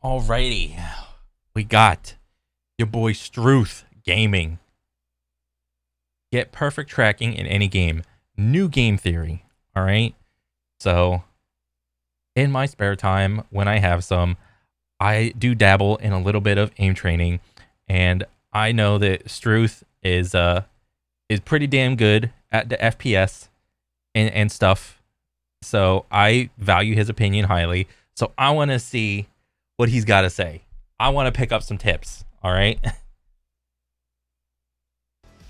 Alrighty, we got your boy Struth Gaming. Get perfect tracking in any game. New game theory. All right. So, in my spare time, when I have some, I do dabble in a little bit of aim training, and I know that Struth is pretty damn good at the FPS and stuff. So I value his opinion highly. So I want to see what he's got to say. I want to pick up some tips. All right.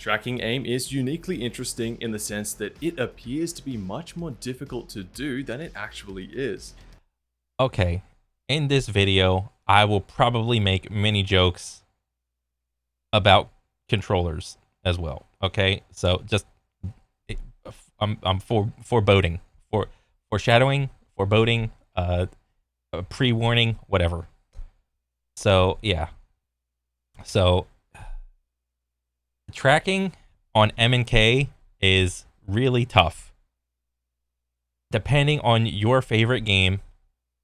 Tracking aim is uniquely interesting in the sense that it appears to be much more difficult to do than it actually is. Okay. In this video, I will probably make many jokes about controllers as well. Okay. So just I'm foreboding, foreshadowing, foreboding, pre-warning, whatever. So yeah. So tracking on M&K is really tough. Depending on your favorite game,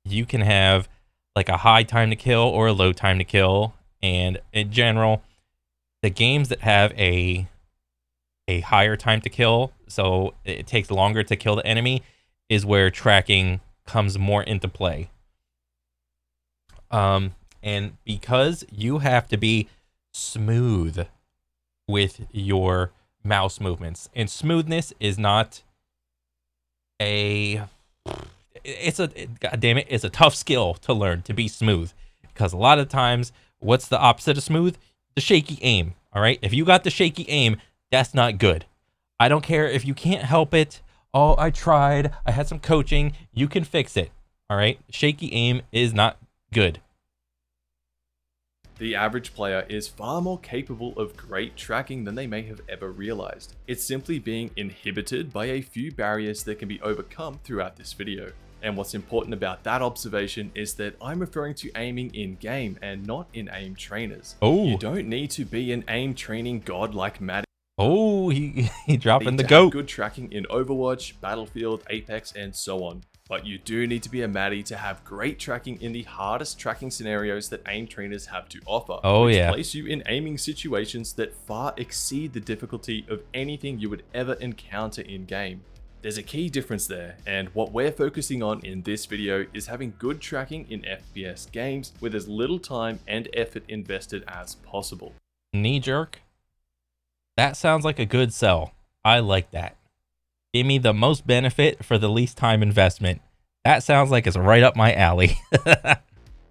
you can have like a high time to kill or a low time to kill. And in general, the games that have a higher time to kill, so it takes longer to kill the enemy, is where tracking comes more into play. And because you have to be smooth with your mouse movements, and smoothness is not a god damn it, it's a tough skill to learn, to be smooth, because a lot of times what's the opposite of smooth? The shaky aim. All right, if you got the shaky aim, that's not good. I don't care if you can't help it. Oh, I tried, I had some coaching, you can fix it. All right, shaky aim is not good. The average player is far more capable of great tracking than they may have ever realized. It's simply being inhibited by a few barriers that can be overcome throughout this video. And what's important about that observation is that I'm referring to aiming in game and not in aim trainers. Oh, you don't need to be an aim training god like Matt. Oh, he dropping the to goat. have good tracking in Overwatch, Battlefield, Apex, and so on. But you do need to be a Maddie to have great tracking in the hardest tracking scenarios that aim trainers have to offer. Oh, which yeah. place you in aiming situations that far exceed the difficulty of anything you would ever encounter in game. There's a key difference there, and what we're focusing on in this video is having good tracking in FPS games with as little time and effort invested as possible. Knee jerk? That sounds like a good sell. I like that. Give me the most benefit for the least time investment. That sounds like it's right up my alley.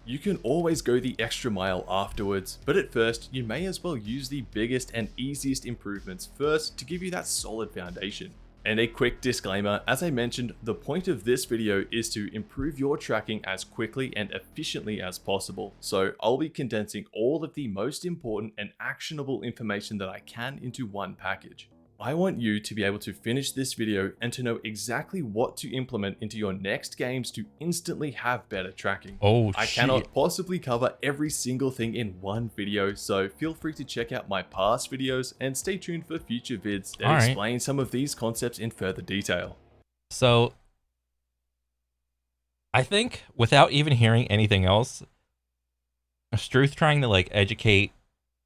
You can always go the extra mile afterwards, but at first, you may as well use the biggest and easiest improvements first to give you that solid foundation. And a quick disclaimer, as I mentioned, the point of this video is to improve your tracking as quickly and efficiently as possible. So I'll be condensing all of the most important and actionable information that I can into one package. I want you to be able to finish this video and to know exactly what to implement into your next games to instantly have better tracking. Oh, I shit. cannot possibly cover every single thing in one video, so feel free to check out my past videos and stay tuned for future vids that explain some of these concepts in further detail. So, I think without even hearing anything else, Struth trying to like educate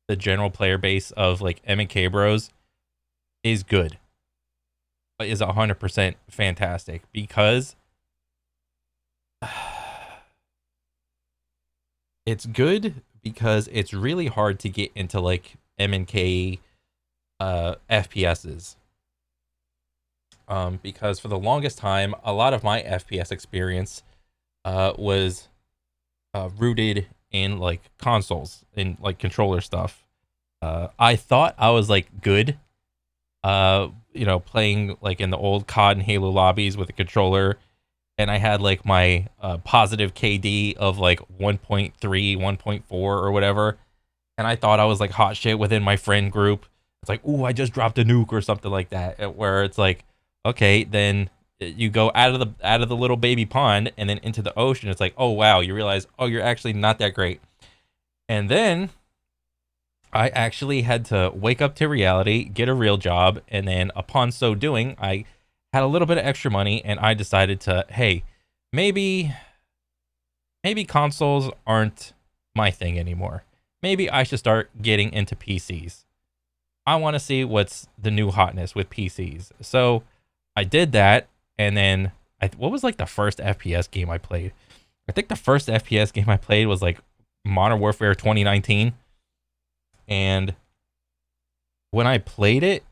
the general player base of like M&K bros is good. Is 100% fantastic, because it's good because it's really hard to get into like M&K FPSs. Because for the longest time, a lot of my FPS experience was rooted in like consoles and like controller stuff. I thought I was like good, playing like in the old COD and Halo lobbies with a controller, and I had like my positive KD of like 1.3, 1.4 or whatever, and I thought I was like hot shit within my friend group. It's like, ooh, I just dropped a nuke or something like that, where it's like, okay, then you go out of the little baby pond and then into the ocean. It's like, oh wow, you realize, oh, you're actually not that great. And then I actually had to wake up to reality, get a real job, and then upon so doing, I had a little bit of extra money, and I decided to, hey, maybe maybe consoles aren't my thing anymore. Maybe I should start getting into PCs. I want to see what's the new hotness with PCs. So I did that, and then what was like the first FPS game I played? I think the first FPS game I played was like Modern Warfare 2019, and when I played it,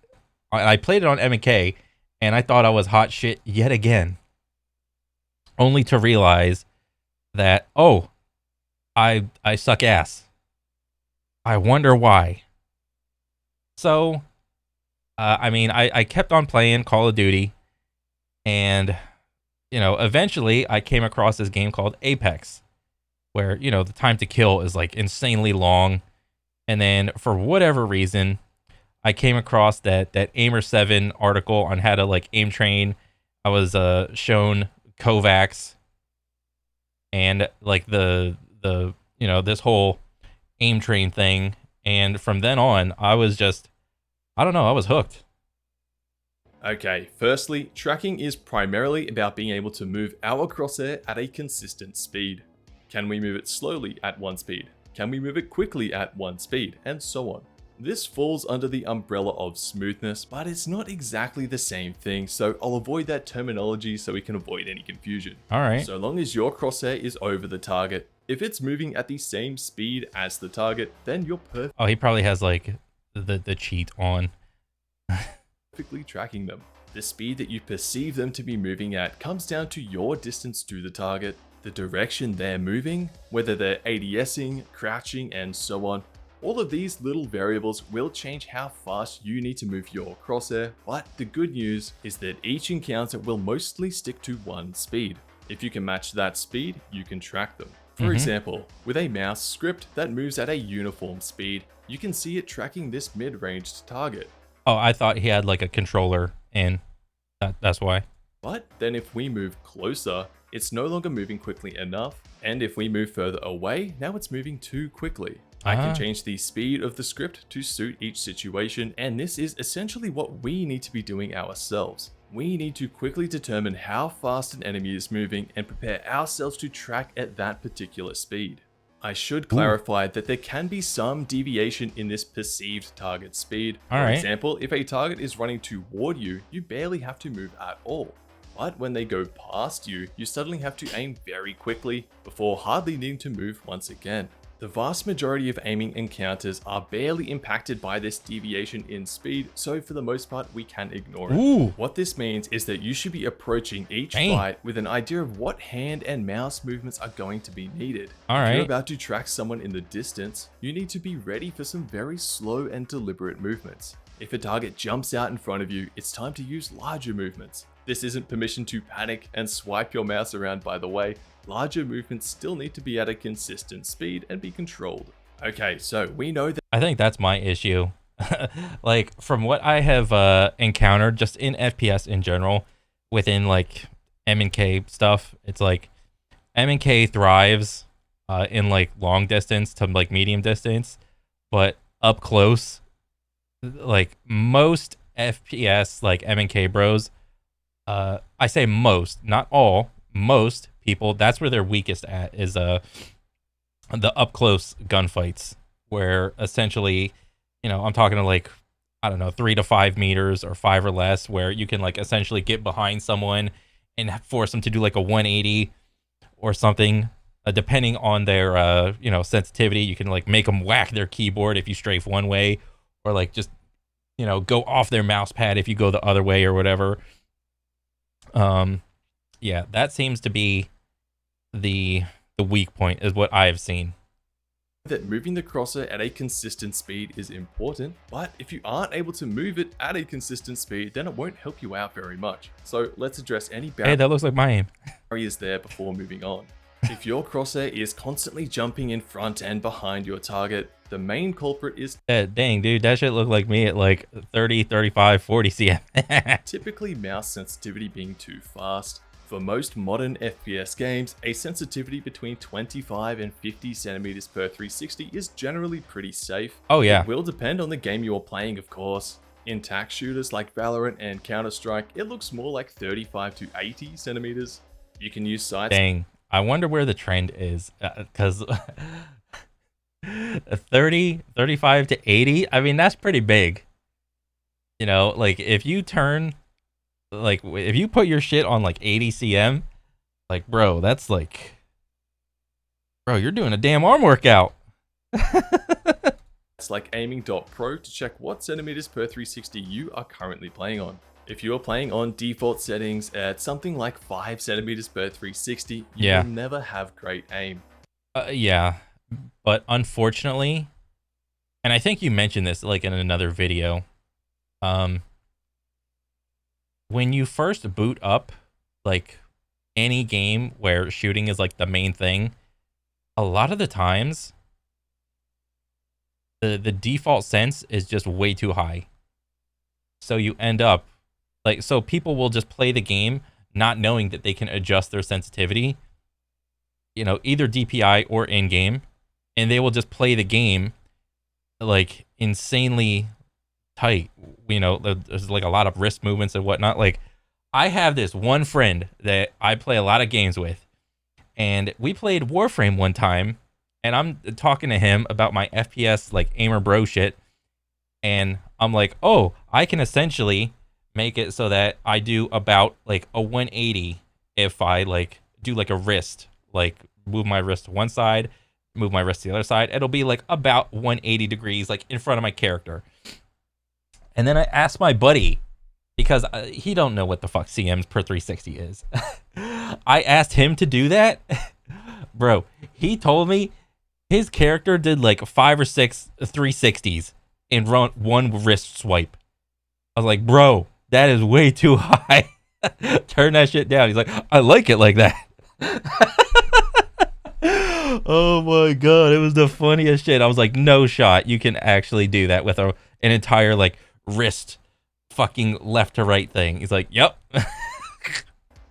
I played it on M&K, and I thought I was hot shit yet again, only to realize that I suck ass. I wonder why. So, I mean, I kept on playing Call of Duty, and eventually I came across this game called Apex, where the time to kill is like insanely long, and then for whatever reason, I came across that Aimer 7 article on how to like aim train. I was shown Kovacs and like the this whole aim train thing, and from then on I was just, I don't know, I was hooked. Okay, firstly, tracking is primarily about being able to move our crosshair at a consistent speed. Can we move it slowly at one speed? Can we move it quickly at one speed? And so on. This falls under the umbrella of smoothness, but it's not exactly the same thing, so I'll avoid that terminology so we can avoid any confusion. All right. So long as your crosshair is over the target, if it's moving at the same speed as the target, then you're Oh, he probably has like the cheat on. perfectly tracking them. The speed that you perceive them to be moving at comes down to your distance to the target, the direction they're moving, whether they're ADSing, crouching, and so on. All of these little variables will change how fast you need to move your crosshair, but the good news is that each encounter will mostly stick to one speed. If you can match that speed, you can track them. For example, with a mouse script that moves at a uniform speed, you can see it tracking this mid-ranged target. Oh, I thought he had like a controller, and that's why. But then if we move closer, it's no longer moving quickly enough, and if we move further away, now it's moving too quickly. I can change the speed of the script to suit each situation, and this is essentially what we need to be doing ourselves. We need to quickly determine how fast an enemy is moving and prepare ourselves to track at that particular speed. I should clarify that there can be some deviation in this perceived target speed. For example, if a target is running toward you, you barely have to move at all. But when they go past you, you suddenly have to aim very quickly before hardly needing to move once again. The vast majority of aiming encounters are barely impacted by this deviation in speed, so for the most part we can ignore it. What this means is that you should be approaching each fight with an idea of what hand and mouse movements are going to be needed. If you're about to track someone in the distance, you need to be ready for some very slow and deliberate movements. If a target jumps out in front of you, it's time to use larger movements. This isn't permission to panic and swipe your mouse around, by the way. Larger movements still need to be at a consistent speed and be controlled. Okay, so we know that I think that's my issue. Like from what I have encountered just in FPS in general, within like M&K stuff, it's like M&K thrives in like long distance to like medium distance, but up close, like most FPS like M&K bros, I say most, not all, most people, that's where they're weakest at, is the up close gunfights, where essentially, I'm talking to like, I don't know, 3 to 5 meters or 5 or less, where you can like essentially get behind someone and force them to do like a 180 or something, depending on their sensitivity. You can like make them whack their keyboard if you strafe one way, or like just go off their mouse pad if you go the other way or whatever. Yeah, that seems to be the weak point, is what I've seen. That moving the crosser at a consistent speed is important, but if you aren't able to move it at a consistent speed, then it won't help you out very much. So let's address any Hey, that looks like my aim. barriers there before moving on. If your crosshair is constantly jumping in front and behind your target, the main culprit is Dang, dude, that shit looked like me at like 30, 35, 40 cm. typically mouse sensitivity being too fast. For most modern FPS games, a sensitivity between 25 and 50 centimeters per 360 is generally pretty safe. Oh yeah. It will depend on the game you're playing, of course. In tac shooters like Valorant and Counter-Strike, it looks more like 35 to 80 centimeters. You can use sights. Dang, I wonder where the trend is, because 30, 35 to 80, I mean, that's pretty big. You know, like if you turn, like if you put your shit on like 80 cm, like bro, that's like, bro, you're doing a damn arm workout. It's like aiming.pro to check what centimeters per 360 you are currently playing on. If you are playing on default settings at something like 5 centimeters per 360, you Yeah. will never have great aim. Yeah, but unfortunately, and I think you mentioned this like in another video, um, when you first boot up like any game where shooting is like the main thing, a lot of the times the default sense is just way too high. So you end up like, so people will just play the game not knowing that they can adjust their sensitivity, you know, either DPI or in game, and they will just play the game like insanely tight. You know, there's like a lot of wrist movements and whatnot. Like, I have this one friend that I play a lot of games with, and we played Warframe one time, and I'm talking to him about my FPS like aimer bro shit, and I'm like, oh, I can essentially make it so that I do about like a 180 if I like do like a wrist, like move my wrist to one side, move my wrist to the other side. It'll be like about 180 degrees, like in front of my character. And then I asked my buddy, because he don't know what the fuck CMs per 360 is. I asked him to do that. Bro, he told me his character did like 5 or 6 360s in one wrist swipe. I was like, bro, that is way too high. Turn that shit down. He's like, I like it like that. Oh my god, it was the funniest shit. I was like, no shot. You can actually do that with an entire like wrist fucking left to right thing. He's like, yep.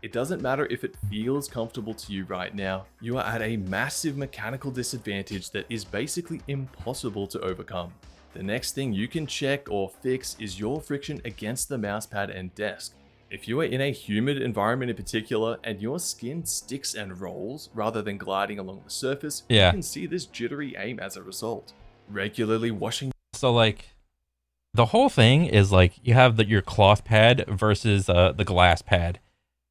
It doesn't matter if it feels comfortable to you right now, you are at a massive mechanical disadvantage that is basically impossible to overcome. The next thing you can check or fix is your friction against the mousepad and desk. If you are in a humid environment in particular and your skin sticks and rolls rather than gliding along the surface, Yeah. you can see this jittery aim as a result. Regularly washing. So like, the whole thing is like you have your cloth pad versus the glass pad.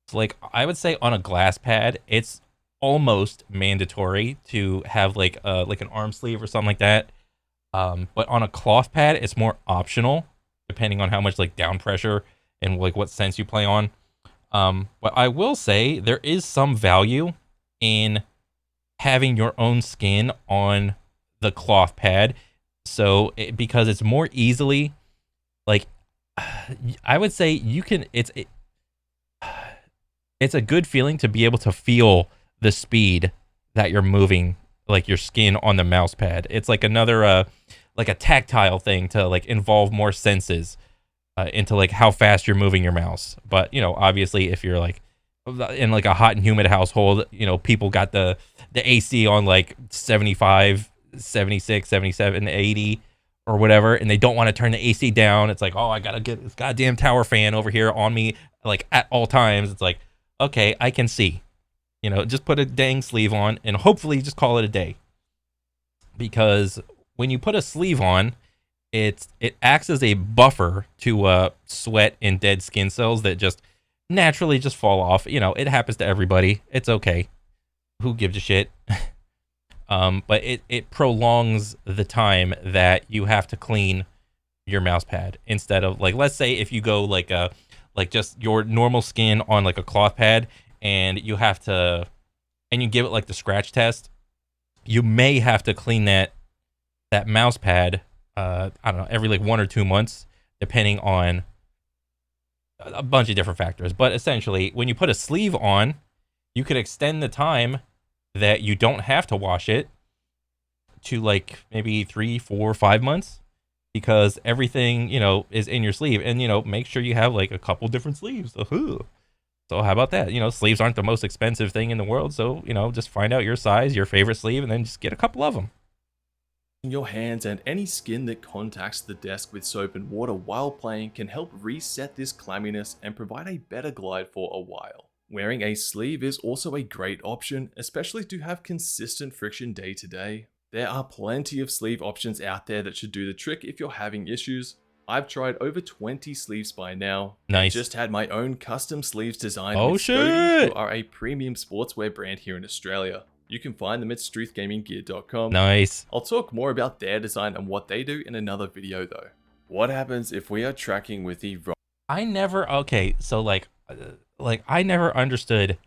So like, I would say on a glass pad, it's almost mandatory to have like an arm sleeve or something like that. But on a cloth pad, it's more optional, depending on how much like down pressure and like what sense you play on. But I will say there is some value in having your own skin on the cloth pad. So because it's more easily like, I would say you can, it's a good feeling to be able to feel the speed that you're moving like your skin on the mouse pad. It's like another like a tactile thing to like involve more senses into like how fast you're moving your mouse. But you know, obviously if you're like in like a hot and humid household, you know, people got the AC on like 75, 76, 77, 80 or whatever, and they don't want to turn the AC down. It's like, oh, I gotta get this goddamn tower fan over here on me like at all times. It's like, okay, I can see. You know, just put a dang sleeve on and hopefully just call it a day. Because when you put a sleeve on, it acts as a buffer to sweat and dead skin cells that just naturally just fall off. You know, it happens to everybody. It's okay. Who gives a shit? But it prolongs the time that you have to clean your mouse pad, instead of like, let's say if you go like just your normal skin on like a cloth pad, and you have to, and you give it like the scratch test, you may have to clean that mouse pad I don't know, every like 1 or 2 months, depending on a bunch of different factors. But essentially, when you put a sleeve on, you could extend the time that you don't have to wash it to like maybe 3, 4, 5 months, because everything, you know, is in your sleeve. And, you know, make sure you have like a couple different sleeves. So how about that? You know, sleeves aren't the most expensive thing in the world. So, you know, just find out your size, your favorite sleeve, and then just get a couple of them. Your hands and any skin that contacts the desk with soap and water while playing can help reset this clamminess and provide a better glide for a while. Wearing a sleeve is also a great option, especially to have consistent friction day to day. There are plenty of sleeve options out there that should do the trick if you're having issues. I've tried over 20 sleeves by now, and Nice. just had my own custom sleeves designed Oh, with Scody, who shit. are a premium sportswear brand here in Australia. You can find them at struthgaminggear.com. Nice. I'll talk more about their design and what they do in another video though. What happens if we are tracking with the wrong Okay, so like I never understood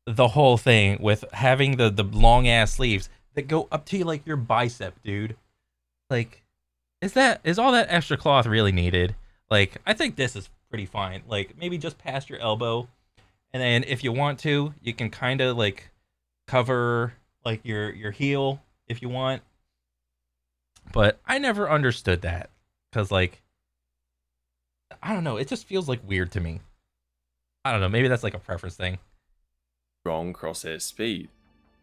the whole thing with having the long ass sleeves that go up to like your bicep, dude. Like, is all that extra cloth really needed? Like, I think this is pretty fine. Like, maybe just past your elbow, and then if you want to, you can kind of like cover like your heel if you want. But I never understood that because like I don't know, it just feels like weird to me. I don't know, maybe that's like a preference thing. crosshair speed?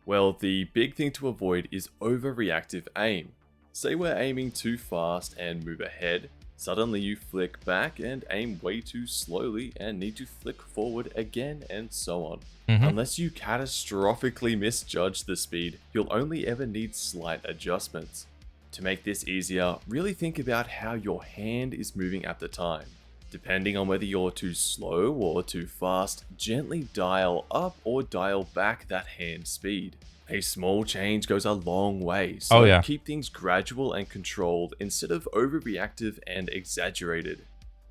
Well, the big thing to avoid is overreactive aim. Say we're aiming too fast and move ahead, suddenly you flick back and aim way too slowly and need to flick forward again and so on. Unless you catastrophically misjudge the speed, you'll only ever need slight adjustments. To make this easier, really think about how your hand is moving at the time. Depending on whether you're too slow or too fast, gently dial up or dial back that hand speed. A small change goes a long way, so keep things gradual and controlled instead of overreactive and exaggerated.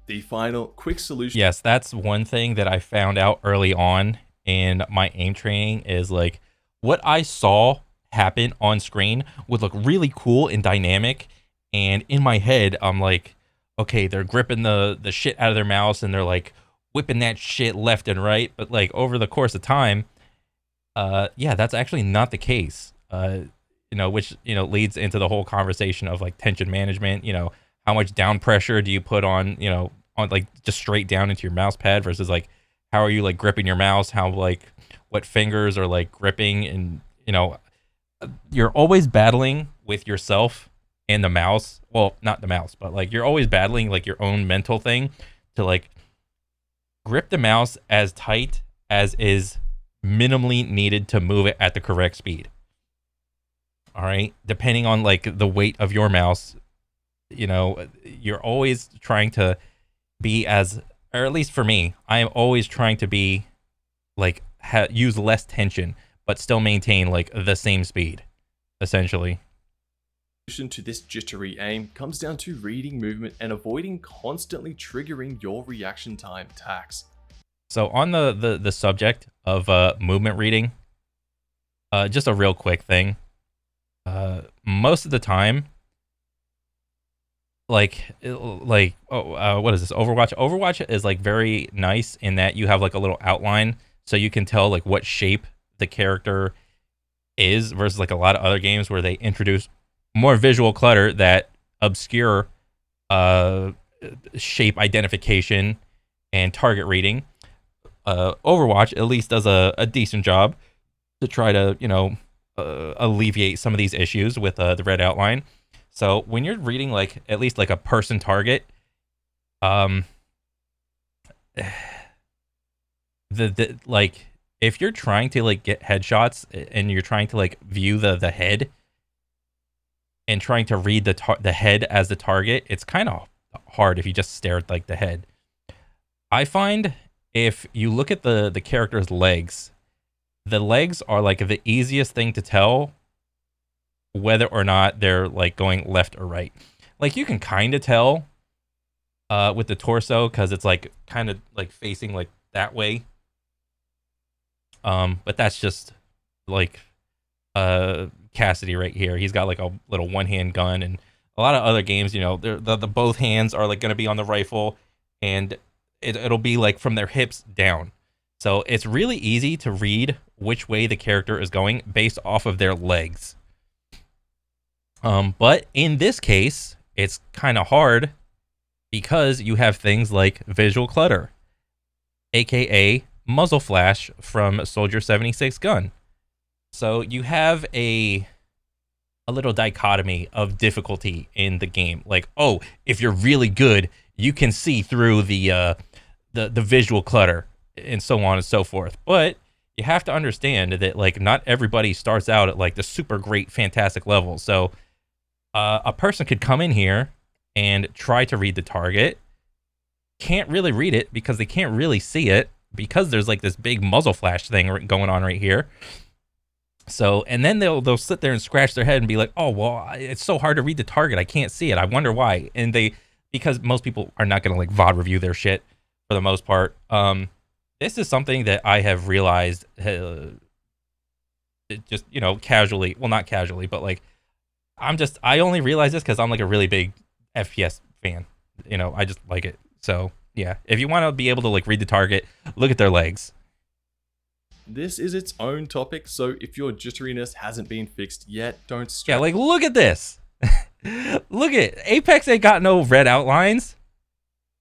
The final quick solution. Yes, that's one thing that I found out early on in my aim training is like what I saw happen on screen would look really cool and dynamic, and in my head I'm like, okay, they're gripping the shit out of their mouse and they're like whipping that shit left and right, but like over the course of time, yeah, that's actually not the case. Which leads into the whole conversation of like tension management. How much down pressure do you put on like just straight down into your mouse pad versus like how are you like gripping your mouse, how like what fingers are like gripping, and you're always battling with yourself and the mouse. Well, not the mouse, but like you're always battling like your own mental thing to like grip the mouse as tight as is minimally needed to move it at the correct speed. All right, depending on like the weight of your mouse, you're always trying to be or at least for me, I am always trying to be like use less tension but still maintain like the same speed, essentially. To this jittery aim comes down to reading movement and avoiding constantly triggering your reaction time tax. So on the subject of movement reading, just a real quick thing. Most of the time, what is this? Overwatch. Overwatch is like very nice in that you have like a little outline, so you can tell like what shape the character is, versus like a lot of other games where they introduce more visual clutter that obscure shape identification and target reading. Overwatch at least does a decent job to try to alleviate some of these issues with the red outline. So when you're reading like at least like a person target, like if you're trying to like get headshots and you're trying to like view the head and trying to read the head as the target, it's kind of hard if you just stare at like the head. I find if you look at the character's legs, the legs are like the easiest thing to tell whether or not they're like going left or right. Like you can kind of tell with the torso because it's like kind of like facing like that way. But that's just like Cassidy right here. He's got like a little one-hand gun, and a lot of other games, the both hands are like going to be on the rifle, and it'll be like from their hips down. So it's really easy to read which way the character is going based off of their legs. But in this case, it's kind of hard because you have things like visual clutter, aka muzzle flash from Soldier 76 gun. So you have a little dichotomy of difficulty in the game. Like, oh, if you're really good, you can see through the visual clutter. and so on and so forth. But you have to understand that like not everybody starts out at like the super great fantastic level. So a person could come in here and try to read the target, can't really read it because they can't really see it because there's like this big muzzle flash thing going on right here. So, and then they'll sit there and scratch their head and be like, oh, well, it's so hard to read the target. I can't see it. I wonder why. And because most people are not going to like VOD review their shit for the most part. This is something that I have realized just, you know, casually, well, not casually, but like, I only realize this because I'm like a really big FPS fan. You know, I just like it. So yeah, if you want to be able to like read the target, look at their legs. This is its own topic, so if your jitteriness hasn't been fixed yet, don't stress. Yeah, like look at this. Look at Apex ain't got no red outlines.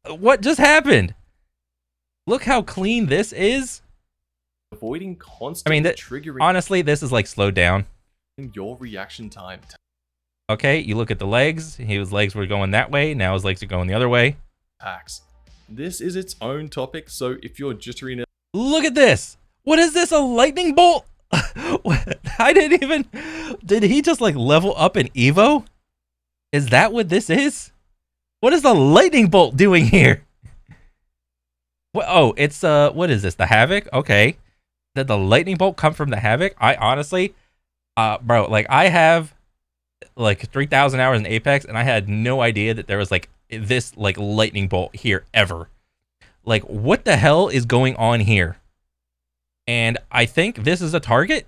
What just happened? Look how clean this is. Avoiding constantly triggering. Honestly, this is like slowed down. Your reaction time. Okay, you look at the legs. His legs were going that way. Now his legs are going the other way. Attacks. This is its own topic, so if your jitteriness. Look at this. What is this? A lightning bolt? I didn't even. Did he just like level up in Evo? Is that what this is? What is the lightning bolt doing here? What? Oh, it's what is this? The Havoc? Okay. Did the lightning bolt come from the Havoc? I honestly, bro, like I have like 3,000 hours in Apex, and I had no idea that there was like this like lightning bolt here ever. Like, what the hell is going on here? And I think this is a target.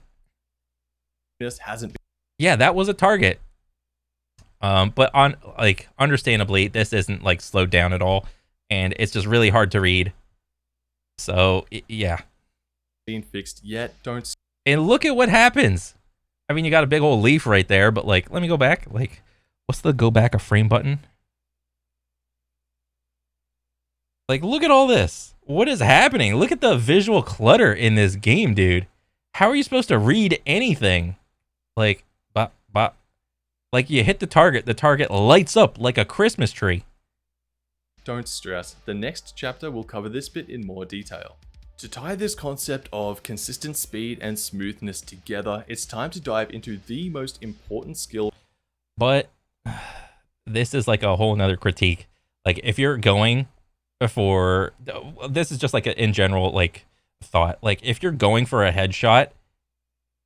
This hasn't been. Yeah, that was a target. But on like understandably, this isn't like slowed down at all, and it's just really hard to read. So yeah. Been fixed yet? Don't. And look at what happens. I mean, you got a big old leaf right there, but like, let me go back. Like, what's the go back a frame button? Like, look at all this. What is happening? Look at the visual clutter in this game, dude. How are you supposed to read anything? Like, like you hit the target lights up like a Christmas tree. Don't stress. The next chapter will cover this bit in more detail. To tie this concept of consistent speed and smoothness together, it's time to dive into the most important skill. But this is like a whole nother critique. Like, if you're going for, this is just like a in general like thought, like if you're going for a headshot,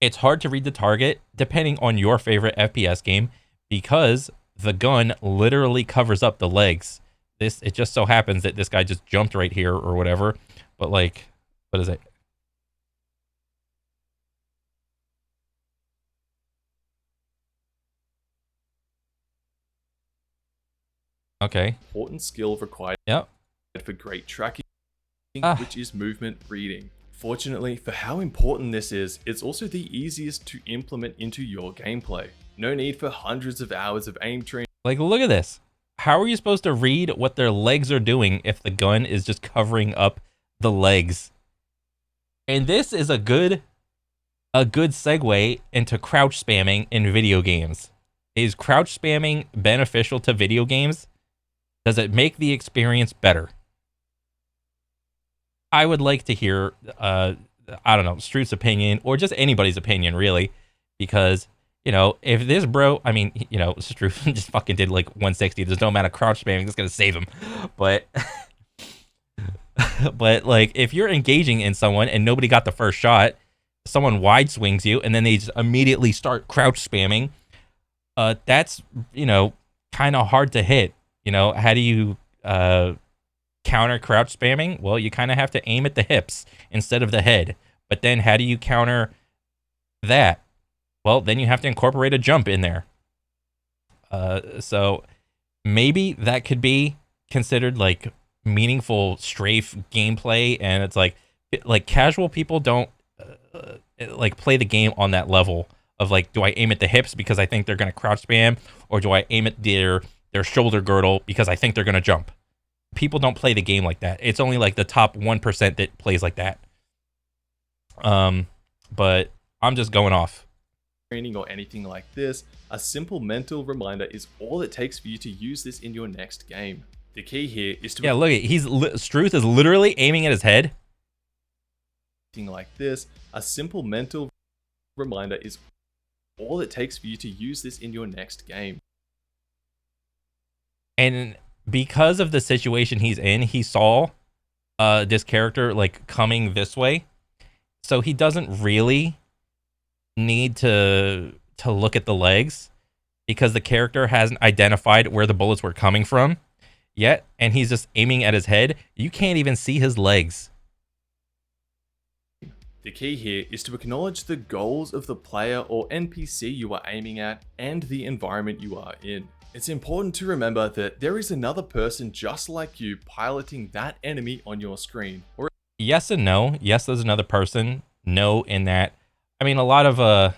it's hard to read the target depending on your favorite FPS game because the gun literally covers up the legs. It just so happens that this guy just jumped right here or whatever, but like, what is it? Okay. Important skill required. Yep. For great tracking, which is movement reading. Fortunately, for how important this is, it's also the easiest to implement into your gameplay. No need for hundreds of hours of aim training. Like, look at this. How are you supposed to read what their legs are doing if the gun is just covering up the legs? And this is a good segue into crouch spamming in video games. Is crouch spamming beneficial to video games? Does it make the experience better? I would like to hear, I don't know, Struth's opinion, or just anybody's opinion, really, because, you know, if this bro, I mean, you know, Struth just fucking did like 160, there's no amount of crouch spamming that's gonna save him, but, but like, if you're engaging in someone and nobody got the first shot, someone wide swings you, and then they just immediately start crouch spamming, that's, you know, kind of hard to hit. You know, how do you, counter crouch spamming? Well, you kind of have to aim at the hips instead of the head. But then how do you counter that? Well, then you have to incorporate a jump in there. So maybe that could be considered like meaningful strafe gameplay, and it's like casual people don't like play the game on that level of like, do I aim at the hips because I think they're going to crouch spam, or do I aim at their shoulder girdle because I think they're going to jump? People don't play the game like that. It's only like the top 1% that plays like that. But I'm just going off. Training or anything like this, a simple mental reminder is all it takes for you to use this in your next game. The key here is to... Yeah, look, Struth is literally aiming at his head. like this, a simple mental reminder is all it takes for you to use this in your next game. And because of the situation he's in, he saw this character like coming this way, so he doesn't really need to look at the legs because the character hasn't identified where the bullets were coming from yet, and he's just aiming at his head. You can't even see his legs. The key here is to acknowledge the goals of the player or NPC you are aiming at and the environment you are in. It's important to remember that there is another person just like you piloting that enemy on your screen. Or Yes and no. Yes, there's another person. No, in that, I mean, a lot of a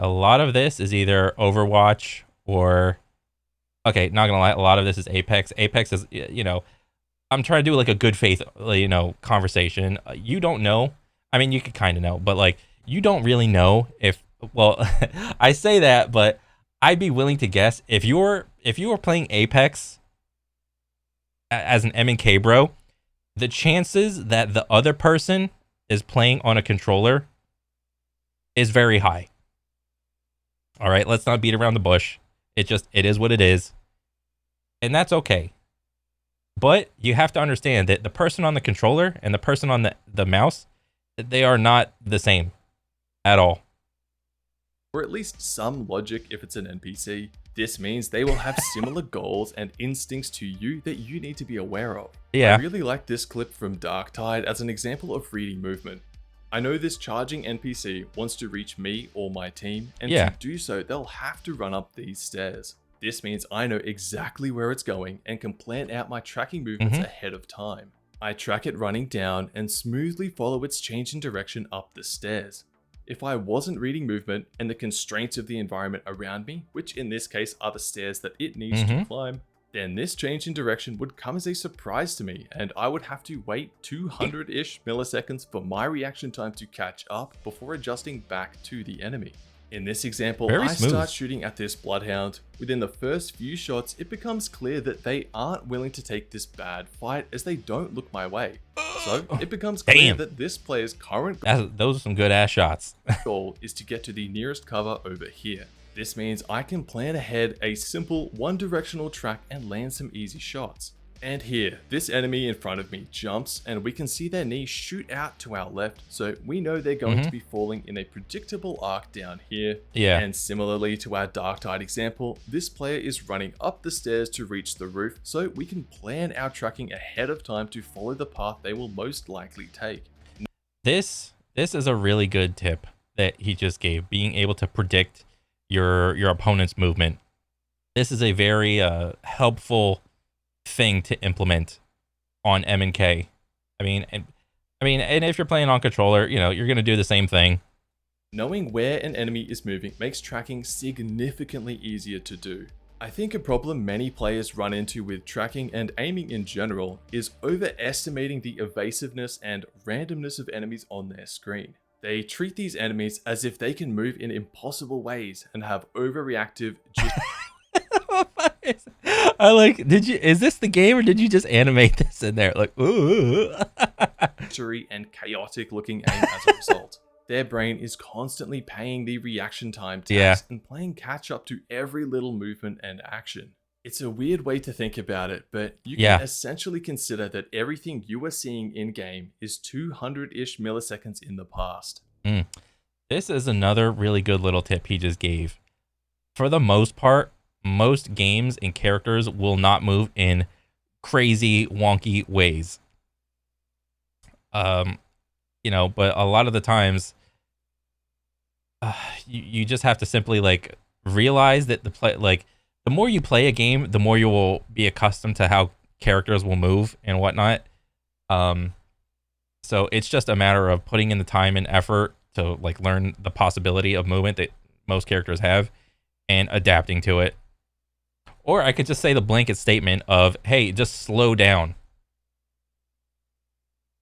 lot of this is either Overwatch or, okay, not gonna lie, a lot of this is Apex. Apex is, I'm trying to do like a good faith, conversation. You don't know. I mean, you could kind of know, but like, you don't really know if, well, I say that, but I'd be willing to guess if you were playing Apex as an M&K bro, the chances that the other person is playing on a controller is very high. All right, let's not beat around the bush. It is what it is. And that's okay. But you have to understand that the person on the controller and the person on the mouse, they are not the same at all. or at least some logic if it's an NPC. This means they will have similar goals and instincts to you that you need to be aware of. Yeah. I really like this clip from Darktide as an example of reading movement. I know this charging NPC wants to reach me or my team, and to do so, they'll have to run up these stairs. This means I know exactly where it's going and can plan out my tracking movements ahead of time. I track it running down and smoothly follow its change in direction up the stairs. If I wasn't reading movement and the constraints of the environment around me, which in this case are the stairs that it needs to climb, then this change in direction would come as a surprise to me, and I would have to wait 200-ish milliseconds for my reaction time to catch up before adjusting back to the enemy. In this example, I start shooting at this bloodhound. Within the first few shots, it becomes clear that they aren't willing to take this bad fight as they don't look my way. So it becomes clear that this player's current those are some good ass shots. goal is to get to the nearest cover over here. This means I can plan ahead a simple one-directional track and land some easy shots. And here, this enemy in front of me jumps and we can see their knee shoot out to our left, so we know they're going to be falling in a predictable arc down here. Yeah. And similarly to our Darktide example, this player is running up the stairs to reach the roof, so we can plan our tracking ahead of time to follow the path they will most likely take. This is a really good tip that he just gave, being able to predict your opponent's movement. This is a very helpful thing to implement on M&K. I mean, and if you're playing on controller, you're gonna do the same thing. Knowing where an enemy is moving makes tracking significantly easier to do. I think a problem many players run into with tracking and aiming in general is overestimating the evasiveness and randomness of enemies on their screen. They treat these enemies as if they can move in impossible ways and have overreactive I like, is this the game or did you just animate this in there? Like, ooh. and chaotic looking aim as a result. Their brain is constantly paying the reaction time tax and playing catch up to every little movement and action. It's a weird way to think about it, but you can essentially consider that everything you are seeing in-game is 200-ish milliseconds in the past. This is another really good little tip he just gave. For the most part, most games and characters will not move in crazy, wonky ways. But a lot of the times, you just have to simply like realize that the more you play a game, the more you will be accustomed to how characters will move and whatnot. So it's just a matter of putting in the time and effort to like learn the possibility of movement that most characters have and adapting to it. Or I could just say the blanket statement of, hey, just slow down.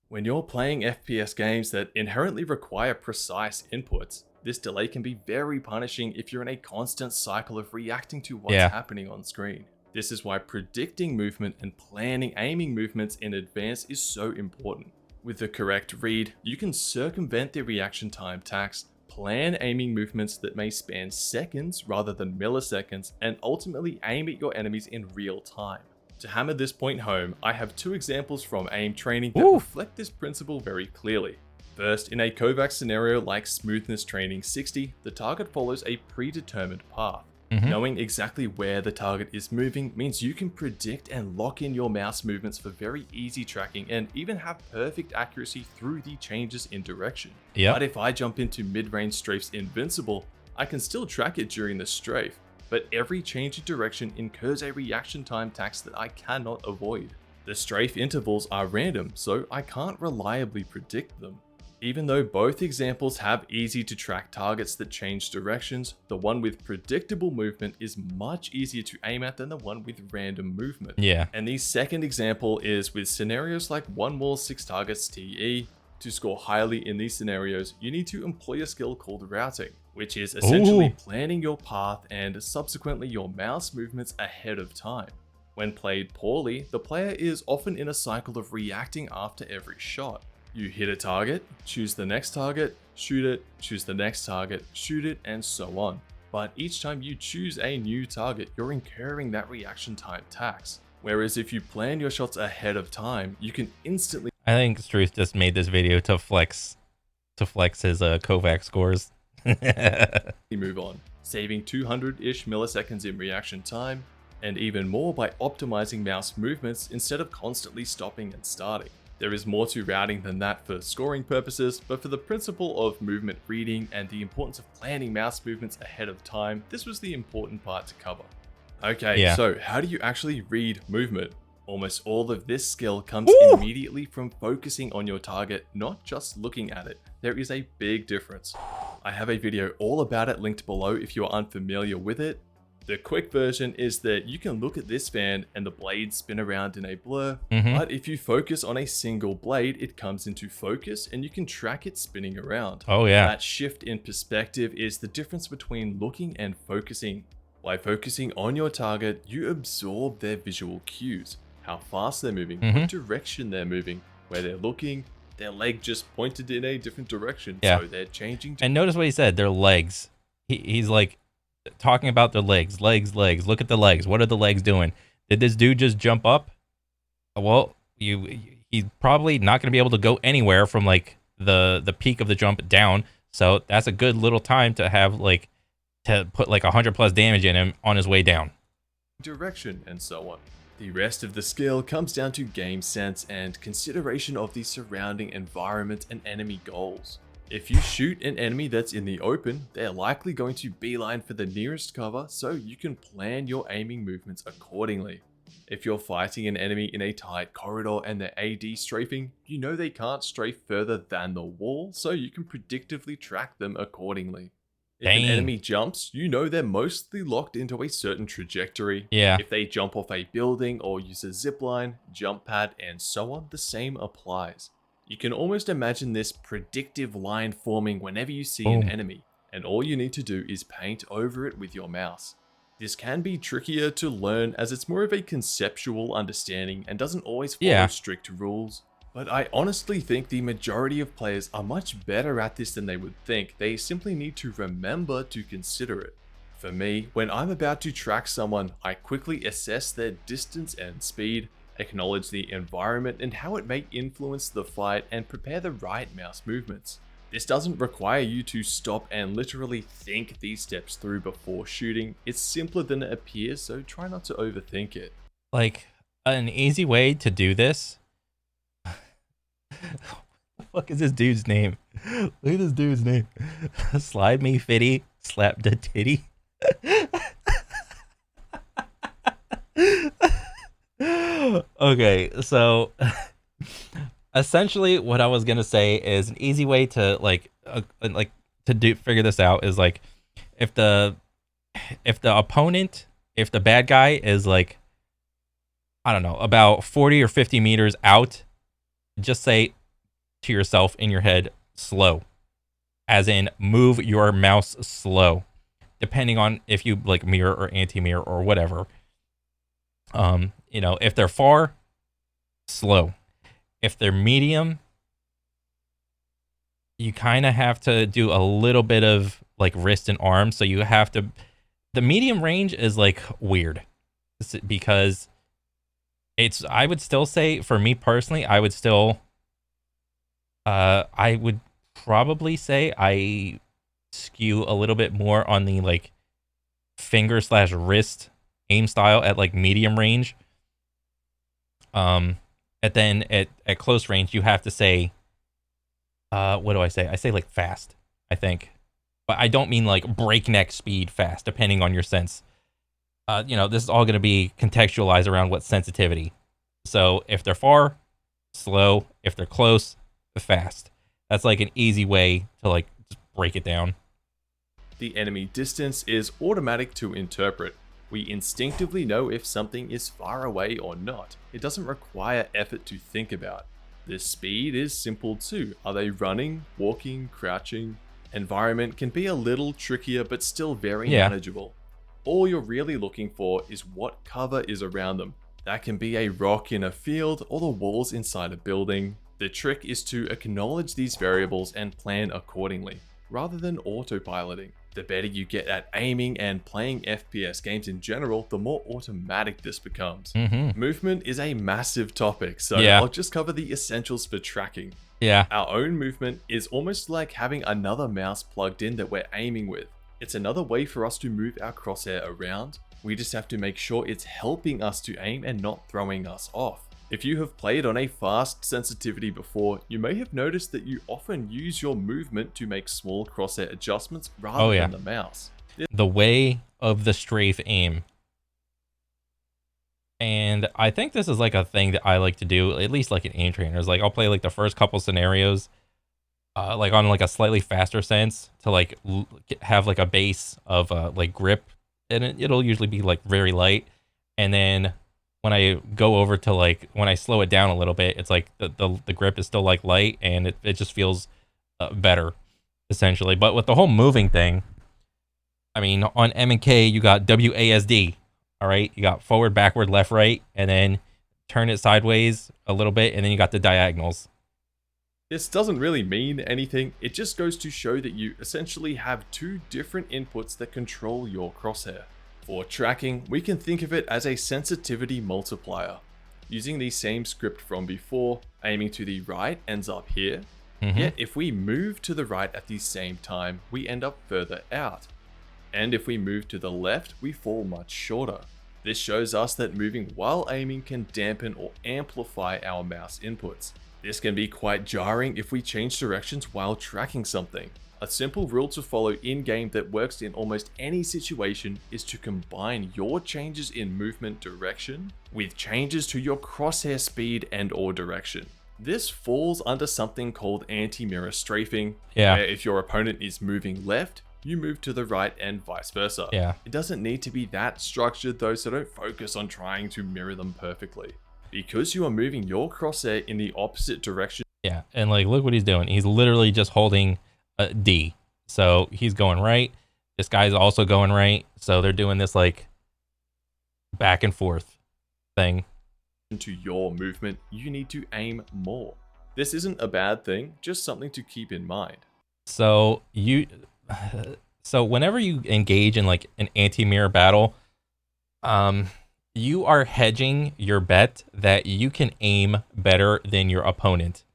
When you're playing FPS games that inherently require precise inputs, this delay can be very punishing if you're in a constant cycle of reacting to what's happening on screen. This is why predicting movement and planning aiming movements in advance is so important. With the correct read, you can circumvent the reaction time tax, plan aiming movements that may span seconds rather than milliseconds, and ultimately aim at your enemies in real time. To hammer this point home, I have two examples from aim training that reflect this principle very clearly. First, in a Kovac scenario like Smoothness Training 60, the target follows a predetermined path. Knowing exactly where the target is moving means you can predict and lock in your mouse movements for very easy tracking and even have perfect accuracy through the changes in direction. But if I jump into mid-range strafe's invincible, I can still track it during the strafe, but every change in direction incurs a reaction time tax that I cannot avoid. The strafe intervals are random, so I can't reliably predict them. Even though both examples have easy to track targets that change directions, the one with predictable movement is much easier to aim at than the one with random movement. And the second example is with scenarios like 1 wall 6 targets TE. To score highly in these scenarios, you need to employ a skill called routing, which is essentially planning your path and subsequently your mouse movements ahead of time. When played poorly, the player is often in a cycle of reacting after every shot. You hit a target, choose the next target, shoot it, choose the next target, shoot it, and so on. But each time you choose a new target, you're incurring that reaction time tax. Whereas if you plan your shots ahead of time, you can instantly... I think Struth just made this video to flex his Kovac scores. move on, saving 200-ish milliseconds in reaction time, and even more by optimizing mouse movements instead of constantly stopping and starting. There is more to routing than that for scoring purposes, but for the principle of movement reading and the importance of planning mouse movements ahead of time, this was the important part to cover. Okay, so how do you actually read movement? Almost all of this skill comes immediately from focusing on your target, not just looking at it. There is a big difference. I have a video all about it linked below if you are unfamiliar with it. The quick version is that you can look at this fan and the blades spin around in a blur, but if you focus on a single blade, it comes into focus and you can track it spinning around. That shift in perspective is the difference between looking and focusing. By focusing on your target, you absorb their visual cues, how fast they're moving, what direction they're moving, where they're looking. Their leg just pointed in a different direction, so they're changing. And notice what he said, their legs. He's like, talking about their legs. Look at the legs. What are the legs doing? Did this dude just jump up? Well, he's probably not going to be able to go anywhere from like the peak of the jump down. So that's a good little time to have like to put like 100+ damage in him on his way down. Direction and so on. The rest of the skill comes down to game sense and consideration of the surrounding environment and enemy goals. If you shoot an enemy that's in the open, they're likely going to beeline for the nearest cover, so you can plan your aiming movements accordingly. If you're fighting an enemy in a tight corridor and they're AD strafing, you know they can't strafe further than the wall, so you can predictively track them accordingly. If an enemy jumps, you know they're mostly locked into a certain trajectory. If they jump off a building or use a zipline, jump pad, and so on, the same applies. You can almost imagine this predictive line forming whenever you see an enemy, and all you need to do is paint over it with your mouse. This can be trickier to learn as it's more of a conceptual understanding and doesn't always follow strict rules. But I honestly think the majority of players are much better at this than they would think. They simply need to remember to consider it. For me, when I'm about to track someone, I quickly assess their distance and speed, acknowledge the environment and how it may influence the fight, and prepare the right mouse movements. This doesn't require you to stop and literally think these steps through before shooting. It's simpler than it appears, so try not to overthink it. Like, an easy way to do this... What the fuck is this dude's name? Look at this dude's name. Slide me fitty, slap the titty. Okay, so essentially what I was gonna say is an easy way to figure this out is like if the opponent, if the bad guy is like, I don't know, about 40 or 50 meters out, just say to yourself in your head, slow, as in move your mouse slow, depending on if you like mirror or anti-mirror or whatever. You know, if they're far, slow. If they're medium, you kind of have to do a little bit of like wrist and arm. So you have to, the medium range is like weird because it's, I would still say for me personally, I would probably say I skew a little bit more on the like finger slash wrist aim style at like medium range. And then at close range, you have to say, what do I say? I say like fast, I think. But I don't mean like breakneck speed fast, depending on your sense. You know, this is all going to be contextualized around what sensitivity. So if they're far, slow. If they're close, fast. That's like an easy way to like just break it down. The enemy distance is automatic to interpret. We instinctively know if something is far away or not. It doesn't require effort to think about. The speed is simple too. Are they running, walking, crouching? Environment can be a little trickier but still very manageable. All you're really looking for is what cover is around them. That can be a rock in a field or the walls inside a building. The trick is to acknowledge these variables and plan accordingly, rather than autopiloting. The better you get at aiming and playing FPS games in general, the more automatic this becomes. Movement is a massive topic, so I'll just cover the essentials for tracking. Our own movement is almost like having another mouse plugged in that we're aiming with. It's another way for us to move our crosshair around. We just have to make sure it's helping us to aim and not throwing us off. If you have played on a fast sensitivity before, you may have noticed that you often use your movement to make small crosshair adjustments rather than the mouse. The way of the strafe aim. And I think this is like a thing that I like to do, at least like an aim trainer. Is like I'll play like the first couple scenarios, like on like a slightly faster sense to like have like a base of like grip, and it'll usually be like very light, and then when I go over to like, when I slow it down a little bit, it's like the grip is still like light and it just feels better essentially. But with the whole moving thing, I mean, on M&K, you got WASD, all right? You got forward, backward, left, right, and then turn it sideways a little bit, and then you got the diagonals. This doesn't really mean anything. It just goes to show that you essentially have two different inputs that control your crosshair. For tracking, we can think of it as a sensitivity multiplier. Using the same script from before, aiming to the right ends up here. Yet if we move to the right at the same time, we end up further out. And if we move to the left, we fall much shorter. This shows us that moving while aiming can dampen or amplify our mouse inputs. This can be quite jarring if we change directions while tracking something. A simple rule to follow in-game that works in almost any situation is to combine your changes in movement direction with changes to your crosshair speed and/or direction. This falls under something called anti-mirror strafing, where if your opponent is moving left, you move to the right and vice versa. It doesn't need to be that structured though, so don't focus on trying to mirror them perfectly. Because you are moving your crosshair in the opposite direction. And like, look what he's doing. He's literally just holding D. So he's going right. This guy's also going right. So they're doing this like back and forth thing. To your movement, you need to aim more. This isn't a bad thing, just something to keep in mind. So whenever you engage in like an anti-mirror battle, you are hedging your bet that you can aim better than your opponent.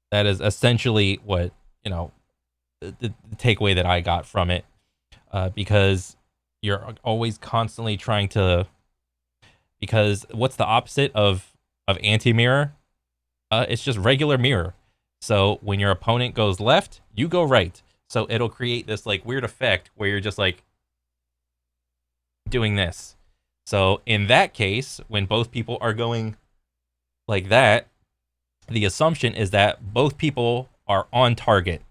That is essentially what, you know, the takeaway that I got from it, because you're always constantly trying to, because what's the opposite of anti-mirror? It's just regular mirror. So when your opponent goes left, you go right. So it'll create this like weird effect where you're just like doing this. So in that case, when both people are going like that, the assumption is that both people are on target.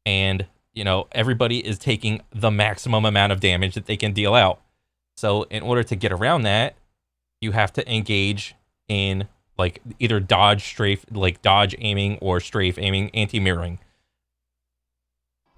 And, you know, everybody is taking the maximum amount of damage that they can deal out. So in order to get around that, you have to engage in like either dodge, strafe, like dodge aiming or strafe aiming, anti-mirroring.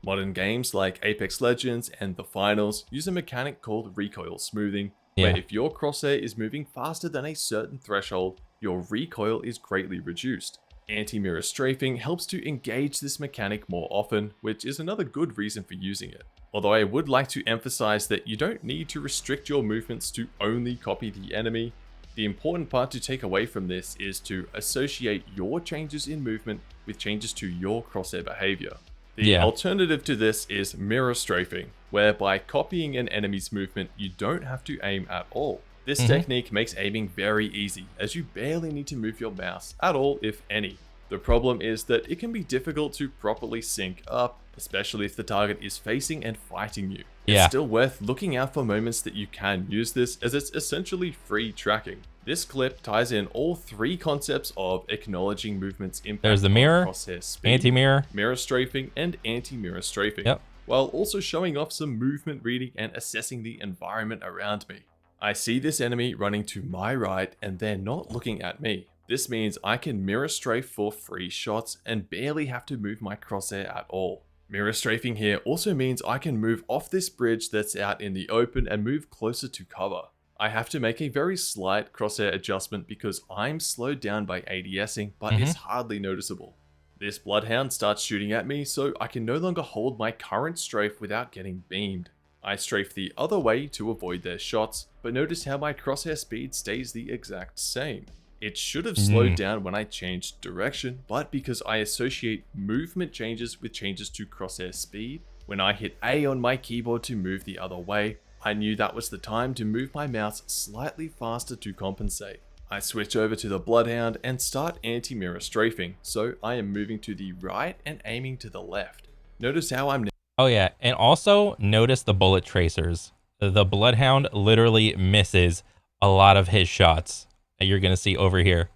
Modern games like Apex Legends and the Finals use a mechanic called recoil smoothing, where Yeah. if your crosshair is moving faster than a certain threshold, your recoil is greatly reduced. Anti-mirror strafing helps to engage this mechanic more often, which is another good reason for using it. Although I would like to emphasize that you don't need to restrict your movements to only copy the enemy. The important part to take away from this is to associate your changes in movement with changes to your crosshair behavior. The Yeah. alternative to this is mirror strafing, where by copying an enemy's movement, you don't have to aim at all. This technique makes aiming very easy, as you barely need to move your mouse at all, if any. The problem is that it can be difficult to properly sync up, especially if the target is facing and fighting you. It's Yeah. still worth looking out for moments that you can use this, as it's essentially free tracking. This clip ties in all three concepts of acknowledging movement's impact There's the on mirror, crosshair speed, anti-mirror. mirror strafing, and anti-mirror strafing, Yep. while also showing off some movement reading and assessing the environment around me. I see this enemy running to my right and they're not looking at me. This means I can mirror strafe for free shots and barely have to move my crosshair at all. Mirror strafing here also means I can move off this bridge that's out in the open and move closer to cover. I have to make a very slight crosshair adjustment because I'm slowed down by ADSing, but it's hardly noticeable. This bloodhound starts shooting at me, so I can no longer hold my current strafe without getting beamed. I strafe the other way to avoid their shots, but notice how my crosshair speed stays the exact same. It should have slowed down when I changed direction, but because I associate movement changes with changes to crosshair speed, when I hit A on my keyboard to move the other way, I knew that was the time to move my mouse slightly faster to compensate. I switch over to the bloodhound and start anti-mirror strafing, so I am moving to the right and aiming to the left. Notice how I'm Oh yeah, and also notice the bullet tracers. The bloodhound literally misses a lot of his shots that you're gonna see over here.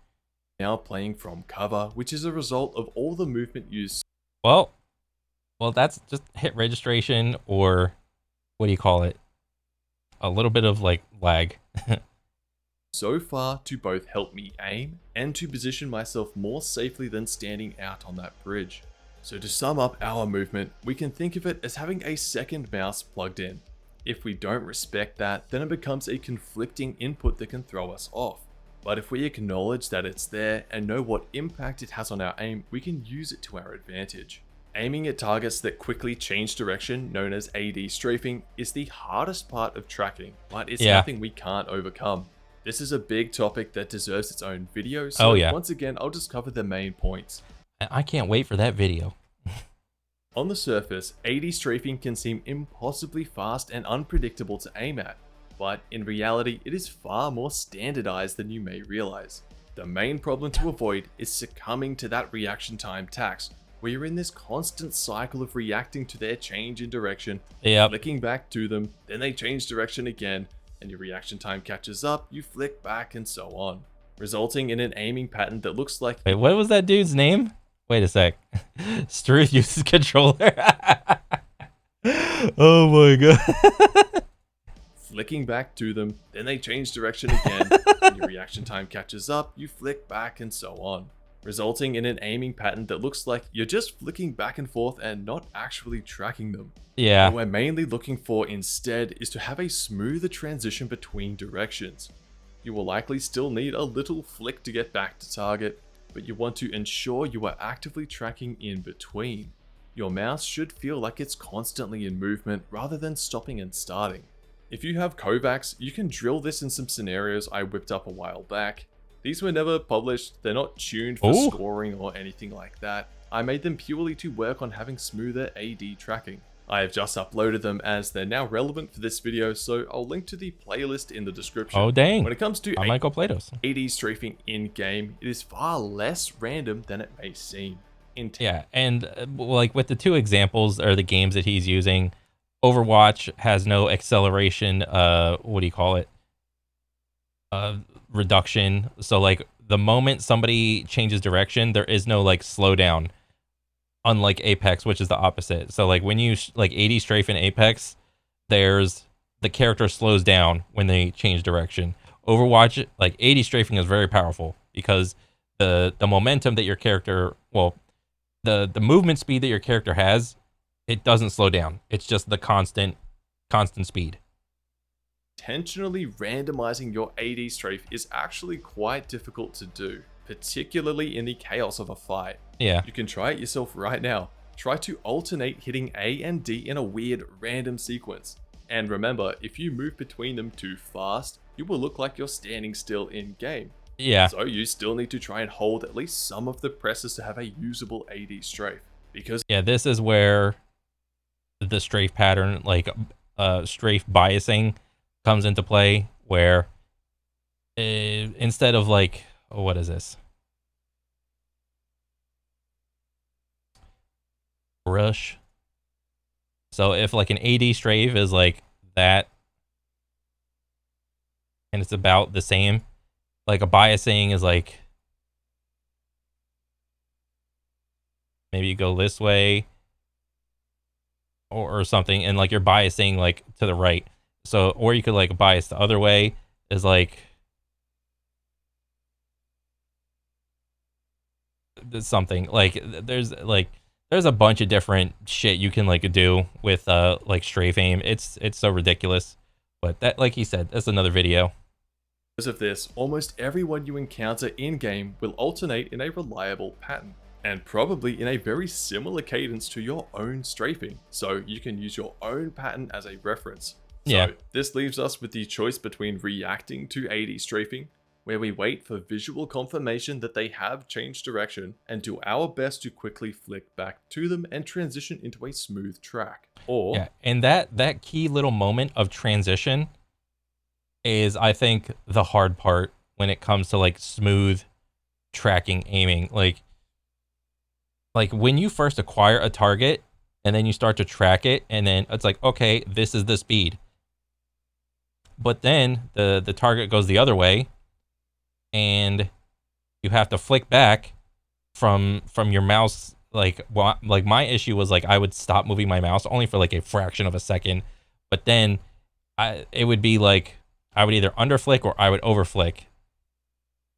now playing from cover, which is a result of all the movement used Well, that's just hit registration, or what do you call it? A little bit of like lag. so far to both help me aim and to position myself more safely than standing out on that bridge. So to sum up our movement, we can think of it as having a second mouse plugged in. If we don't respect that, then it becomes a conflicting input that can throw us off. But if we acknowledge that it's there and know what impact it has on our aim, we can use it to our advantage. Aiming at targets that quickly change direction, known as AD strafing, is the hardest part of tracking, but it's nothing we can't overcome. This is a big topic that deserves its own video, so once again, I'll just cover the main points. I can't wait for that video. On the surface, AD strafing can seem impossibly fast and unpredictable to aim at, but in reality, it is far more standardized than you may realize. The main problem to avoid is succumbing to that reaction time tax, where you're in this constant cycle of reacting to their change in direction, flicking back to them, then they change direction again, and your reaction time catches up, you flick back, and so on, resulting in an aiming pattern that looks like... Wait, what was that dude's name? Wait a sec. Struth uses controller. Oh my god. Flicking back to them, then they change direction again, and your reaction time catches up, you flick back, and so on, resulting in an aiming pattern that looks like you're just flicking back and forth and not actually tracking them. Yeah. What we're mainly looking for instead is to have a smoother transition between directions. You will likely still need a little flick to get back to target, but you want to ensure you are actively tracking in between. Your mouse should feel like it's constantly in movement rather than stopping and starting. If you have Kovacs, you can drill this in some scenarios I whipped up a while back. These were never published, they're not tuned for scoring or anything like that. I made them purely to work on having smoother AD tracking. I have just uploaded them as they're now relevant for this video, so I'll link to the playlist in the description. Oh dang. When it comes to I might go play those. AD strafing in-game, it is far less random than it may seem. Yeah, and like with the two examples or the games that he's using, Overwatch has no acceleration, what do you call it? Reduction. So like the moment somebody changes direction, there is no like slowdown. Unlike Apex, which is the opposite. So like when you like 80 strafe in Apex, there's the character slows down when they change direction. Overwatch, like 80 strafing is very powerful because the momentum that your character, well, the movement speed that your character has, it doesn't slow down. It's just the constant speed. intentionally randomizing your AD strafe is actually quite difficult to do, particularly in the chaos of a fight. Yeah. You can try it yourself right now. Try to alternate hitting A and D in a weird random sequence. And remember, if you move between them too fast, you will look like you're standing still in game. Yeah. So you still need to try and hold at least some of the presses to have a usable AD strafe. Because Yeah, this is where the strafe pattern, like strafe biasing, comes into play, where instead of like, oh, what is this? Rush. So if like an AD strafe is like that, and it's about the same, like a biasing is like, maybe you go this way or something, and like you're biasing like to the right. So, or you could like bias the other way, is like something like there's a bunch of different shit you can like do with like strafe aim. It's so ridiculous, but that, like he said, that's another video. because of this, almost everyone you encounter in-game will alternate in a reliable pattern, and probably in a very similar cadence to your own strafing, so you can use your own pattern as a reference. Yeah. So this leaves us with the choice between reacting to AD strafing, where we wait for visual confirmation that they have changed direction and do our best to quickly flick back to them and transition into a smooth track. Or Yeah, and that key little moment of transition is, I think, the hard part when it comes to like smooth tracking aiming. Like when you first acquire a target and then you start to track it, and then it's like, okay, this is the speed. But then the target goes the other way, and you have to flick back from your mouse. Like my issue was like I would stop moving my mouse only for like a fraction of a second, but then it would be like I would either underflick or I would overflick.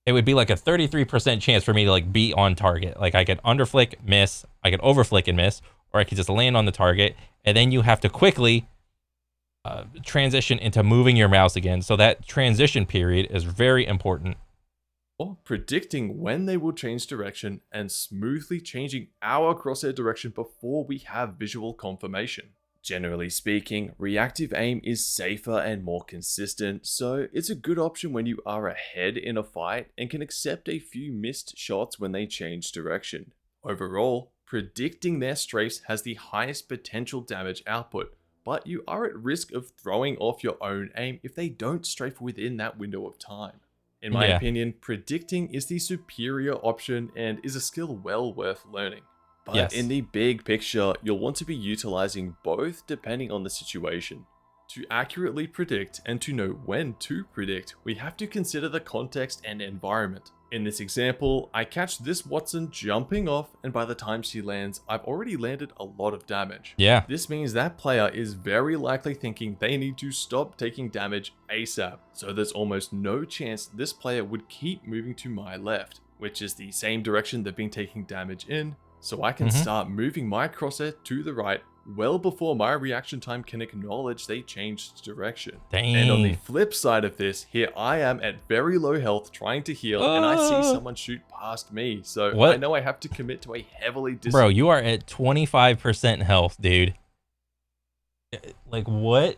It would be like a 33% chance for me to like be on target. Like I could underflick, miss, I could overflick and miss, or I could just land on the target, and then you have to quickly transition into moving your mouse again. So that transition period is very important. or predicting when they will change direction and smoothly changing our crosshair direction before we have visual confirmation. Generally speaking, reactive aim is safer and more consistent, so it's a good option when you are ahead in a fight and can accept a few missed shots when they change direction. Overall, predicting their strafes has the highest potential damage output, but you are at risk of throwing off your own aim if they don't strafe within that window of time. In my opinion, predicting is the superior option and is a skill well worth learning. But in the big picture, you'll want to be utilizing both depending on the situation. To accurately predict and to know when to predict, we have to consider the context and environment. In this example, I catch this Watson jumping off, and by the time she lands, I've already landed a lot of damage. Yeah. This means that player is very likely thinking they need to stop taking damage ASAP, so there's almost no chance this player would keep moving to my left, which is the same direction they've been taking damage in, so I can start moving my crosshair to the right well before my reaction time can acknowledge they changed direction. Dang. And on the flip side of this, here I am at very low health trying to heal, and I see someone shoot past me, so I know I have to commit to a heavily Bro, you are at 25% health, dude. Like, what?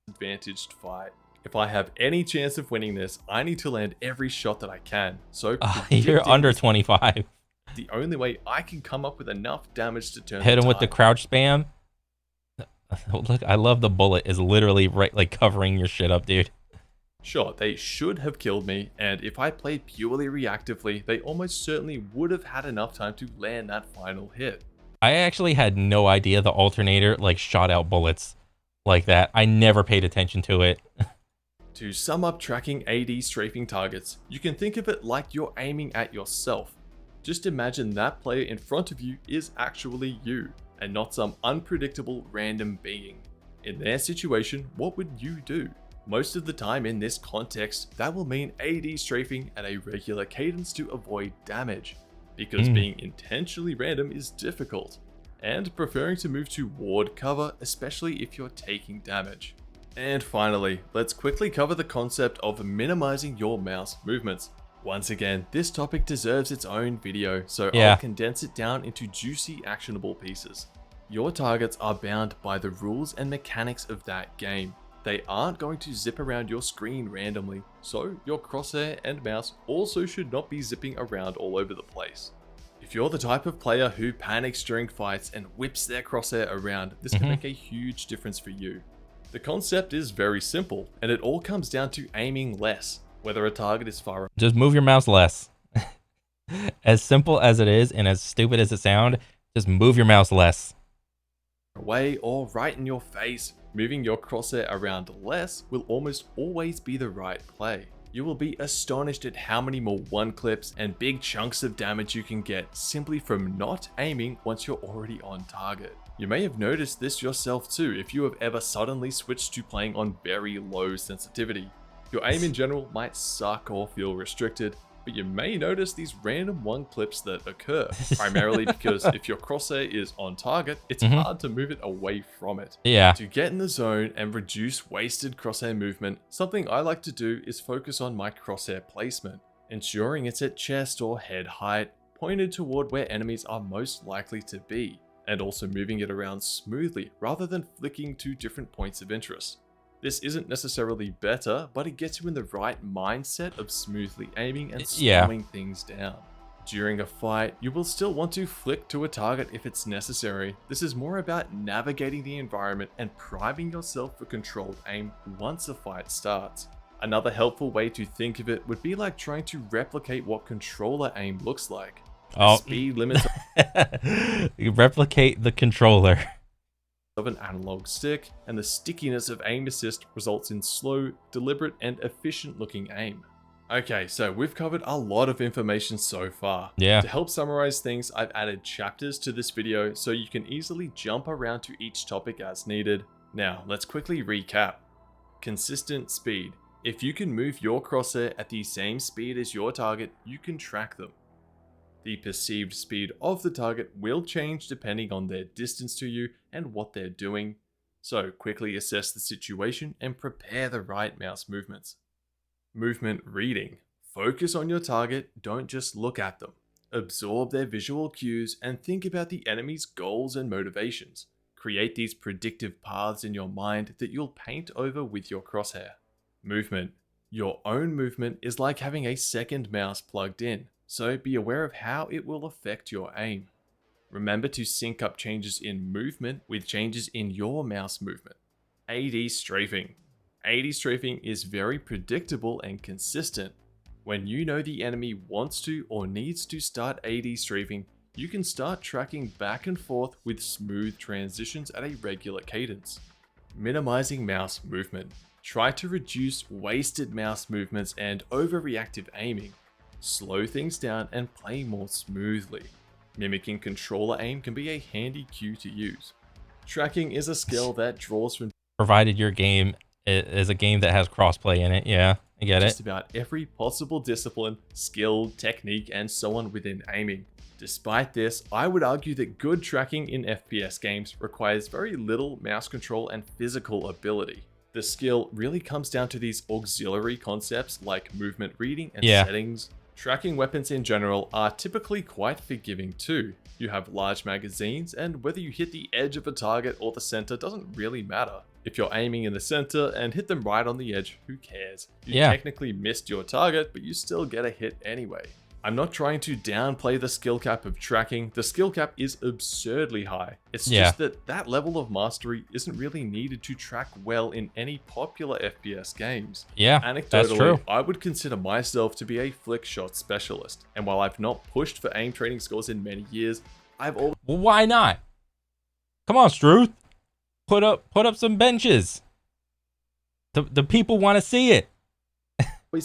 disadvantaged fight. If I have any chance of winning this, I need to land every shot that I can. So you're under 25. The only way I can come up with enough damage to turn hit him with the crouch spam. Look, I love the bullet is literally right, like covering your shit up, dude. Sure, they should have killed me, and if I played purely reactively, they almost certainly would have had enough time to land that final hit. I actually had no idea the alternator like shot out bullets like that. I never paid attention to it. To sum up tracking AD strafing targets, you can think of it like you're aiming at yourself. Just imagine that player in front of you is actually you, and not some unpredictable random being. In their situation, what would you do? Most of the time in this context, that will mean AD strafing at a regular cadence to avoid damage, because being intentionally random is difficult, and preferring to move to ward cover, especially if you're taking damage. And finally, let's quickly cover the concept of minimizing your mouse movements. Once again, this topic deserves its own video, so I'll condense it down into juicy, actionable pieces. Your targets are bound by the rules and mechanics of that game. They aren't going to zip around your screen randomly, so your crosshair and mouse also should not be zipping around all over the place. If you're the type of player who panics during fights and whips their crosshair around, this can make a huge difference for you. The concept is very simple, and it all comes down to aiming less, whether a target is far Just move your mouse less. As simple as it is and as stupid as it sounds, just move your mouse less. away or right in your face. Moving your crosshair around less will almost always be the right play. You will be astonished at how many more one clips and big chunks of damage you can get simply from not aiming once you're already on target. You may have noticed this yourself too if you have ever suddenly switched to playing on very low sensitivity. Your aim in general might suck or feel restricted, but you may notice these random one clips that occur, primarily because if your crosshair is on target, it's hard to move it away from it. Yeah. To get in the zone and reduce wasted crosshair movement, something I like to do is focus on my crosshair placement, ensuring it's at chest or head height, pointed toward where enemies are most likely to be, and also moving it around smoothly rather than flicking to different points of interest. This isn't necessarily better, but it gets you in the right mindset of smoothly aiming and slowing things down. During a fight, you will still want to flick to a target if it's necessary. This is more about navigating the environment and priming yourself for controlled aim once a fight starts. Another helpful way to think of it would be like trying to replicate what controller aim looks like. The speed limits You replicate the controller of an analog stick, and the stickiness of aim assist results in slow, deliberate, and efficient looking aim. Okay, so we've covered a lot of information so far. Yeah. To help summarize things, I've added chapters to this video so you can easily jump around to each topic as needed. Now, let's quickly recap. Consistent speed. If you can move your crosshair at the same speed as your target, you can track them. The perceived speed of the target will change depending on their distance to you and what they're doing, so quickly assess the situation and prepare the right mouse movements. Movement reading. Focus on your target, don't just look at them. Absorb their visual cues and think about the enemy's goals and motivations. Create these predictive paths in your mind that you'll paint over with your crosshair. Movement. Your own movement is like having a second mouse plugged in, so be aware of how it will affect your aim. Remember to sync up changes in movement with changes in your mouse movement. AD strafing. AD strafing is very predictable and consistent. When you know the enemy wants to or needs to start AD strafing, you can start tracking back and forth with smooth transitions at a regular cadence. Minimizing mouse movement. Try to reduce wasted mouse movements and overreactive aiming. Slow things down and play more smoothly. Mimicking controller aim can be a handy cue to use. Tracking is a skill that draws from provided your game is a game that has crossplay in it. Yeah, I get just it. about every possible discipline, skill, technique, and so on within aiming. Despite this, I would argue that good tracking in FPS games requires very little mouse control and physical ability. The skill really comes down to these auxiliary concepts like movement reading and settings. Tracking weapons in general are typically quite forgiving too. You have large magazines, and whether you hit the edge of a target or the center doesn't really matter. If you're aiming in the center and hit them right on the edge, who cares? You technically missed your target, but you still get a hit anyway. I'm not trying to downplay the skill cap of tracking. The skill cap is absurdly high. It's just that level of mastery isn't really needed to track well in any popular FPS games. Yeah, anecdotally, that's true. I would consider myself to be a flick shot specialist. And while I've not pushed for aim training scores in many years, I've always... Well, why not? Come on, Struth. Put up some benches. The people want to see it.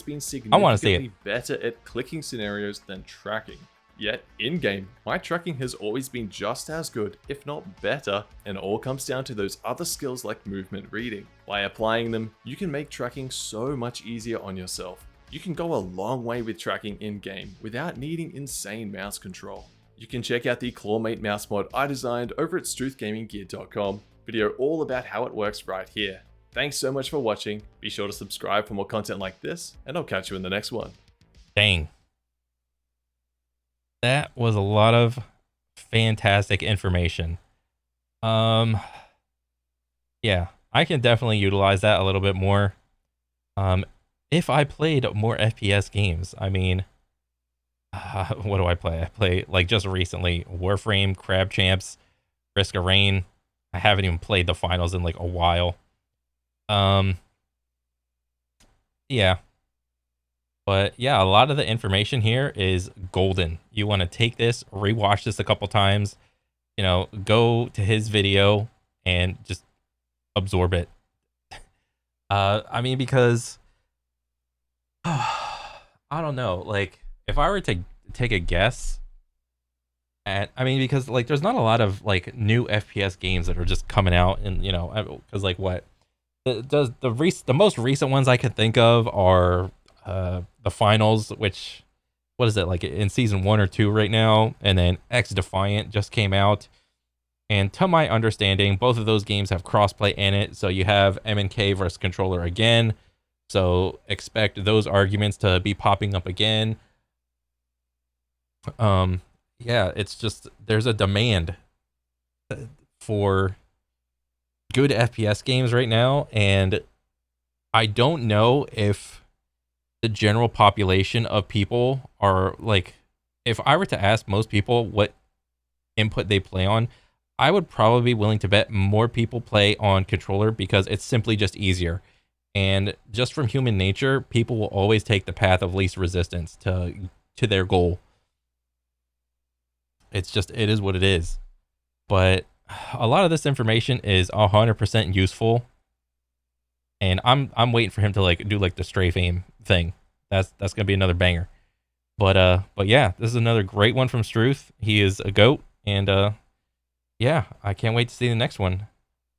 been significantly better at clicking scenarios than tracking. Yet, in-game, my tracking has always been just as good, if not better, and it all comes down to those other skills like movement reading. By applying them, you can make tracking so much easier on yourself. You can go a long way with tracking in-game without needing insane mouse control. You can check out the Clawmate mouse mod I designed over at struthgaminggear.com, video all about how it works right here. Thanks so much for watching. Be sure to subscribe for more content like this, and I'll catch you in the next one. Dang. That was a lot of fantastic information. Yeah, I can definitely utilize that a little bit more. If I played more FPS games, I mean, what do I play? I play, like, just recently, Warframe, Crab Champs, Risk of Rain. I haven't even played the finals in like a while. Yeah. But yeah, a lot of the information here is golden. You want to take this, rewatch this a couple times, you know, go to his video and just absorb it. I mean, because I don't know, like, if I were to take a guess at, I mean, because like there's not a lot of like new FPS games that are just coming out, and you know, because like what the most recent ones I can think of are the finals, which, what is it, like in season 1 or 2 right now, and then X Defiant just came out. And to my understanding, both of those games have crossplay in it, so you have MNK versus controller again. So expect those arguments to be popping up again. Yeah, it's just, there's a demand for good FPS games right now, and I don't know if the general population of people are like, if I were to ask most people what input they play on, I would probably be willing to bet more people play on controller because it's simply just easier. And just from human nature, people will always take the path of least resistance to their goal. It's just, it is what it is. But a lot of this information is 100% useful, and I'm waiting for him to like do like the strafe aim thing. That's gonna be another banger. But yeah, this is another great one from Struth. He is a goat, and yeah, I can't wait to see the next one.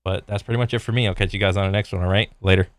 But that's pretty much it for me. I'll catch you guys on the next one. All right, later.